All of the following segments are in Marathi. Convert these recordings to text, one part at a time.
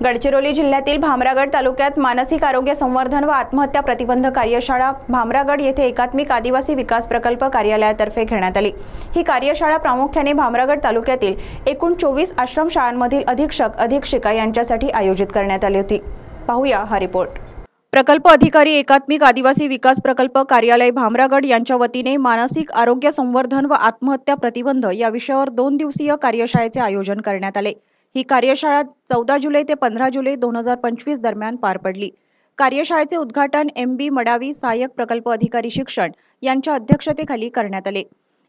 गडचिरोली जिल्ह्यातील भामरागड तालुक्यात मानसिक आरोग्य संवर्धन व आत्महत्या प्रतिबंध कार्यशाळा भामरागड येथे एकात्मिक आदिवासी विकास प्रकल्प कार्यालयातर्फे घेण्यात आली। ही कार्यशाळा प्रामुख्याने भामरागड तालुक्यातील एकूण 24 आश्रमशाळांमधील अधीक्षक अधीक्षिका यांच्यासाठी आयोजित करण्यात आली होती। पाहूया हा रिपोर्ट। प्रकल्प अधिकारी एकात्मिक आदिवासी विकास प्रकल्प कार्यालय भामरागड यांच्या वतीने मानसिक आरोग्य संवर्धन व आत्महत्या प्रतिबंध या विषयावर 2 दिवसीय कार्यशाळेचे आयोजन करण्यात आले। ही कार्यशाळा 14 जुलै ते 15 जुलै 2025 दरम्यान पार पडली। कार्यशाळेचे उद्घाटन MB मडावी सहाय्यक प्रकल्प अधिकारी शिक्षण यांच्या अध्यक्षतेखाली करण्यात आले।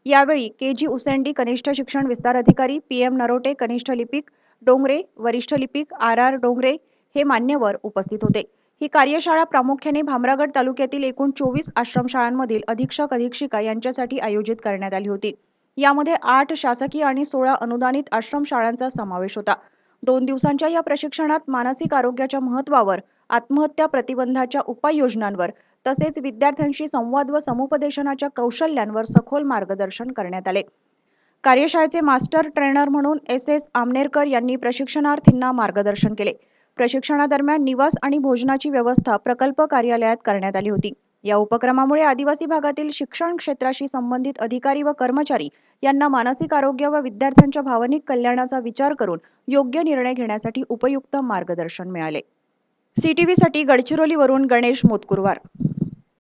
यावेळी KG उसेंडी कनिष्ठ शिक्षण विस्तार अधिकारी, PM नरोटे कनिष्ठ लिपिक डोंगरे, वरिष्ठ लिपिक RR डोंगरे हे मान्यवर उपस्थित होते। ही कार्यशाळा प्रामुख्याने भामरागड तालुक्यातील एकूण 24 आश्रमशाळांमधील अधीक्षक अधीक्षिका यांच्यासाठी आयोजित करण्यात आली होती। यामध्ये 8 शासकीय आणि 16 अनुदानित आश्रमशाळांचा समावेश होता। 2 दिवसांच्या या प्रशिक्षणात मानसिक आरोग्याच्या महत्त्वावर, आत्महत्या प्रतिबंधाच्या उपाययोजनांवर तसेच विद्यार्थ्यांशी संवाद व समुपदेशनाच्या कौशल्यांवर सखोल मार्गदर्शन करण्यात आले। कार्यशाळेचे मास्टर ट्रेनर म्हणून SS आमनेरकर यांनी प्रशिक्षणार्थींना मार्गदर्शन केले। प्रशिक्षणादरम्यान निवास आणि भोजनाची व्यवस्था प्रकल्प कार्यालयात करण्यात आली होती। या उपक्रमामुळे आदिवासी भागातील शिक्षण क्षेत्राशी संबंधित अधिकारी व कर्मचारी यांना मानसिक आरोग्य व विद्यार्थ्यांच्या भावनिक कल्याणाचा विचार करून योग्य निर्णय घेण्यासाठी उपयुक्त मार्गदर्शन मिळाले। CTV साठी गडचिरोलीवरून गणेश मोतकुरवार।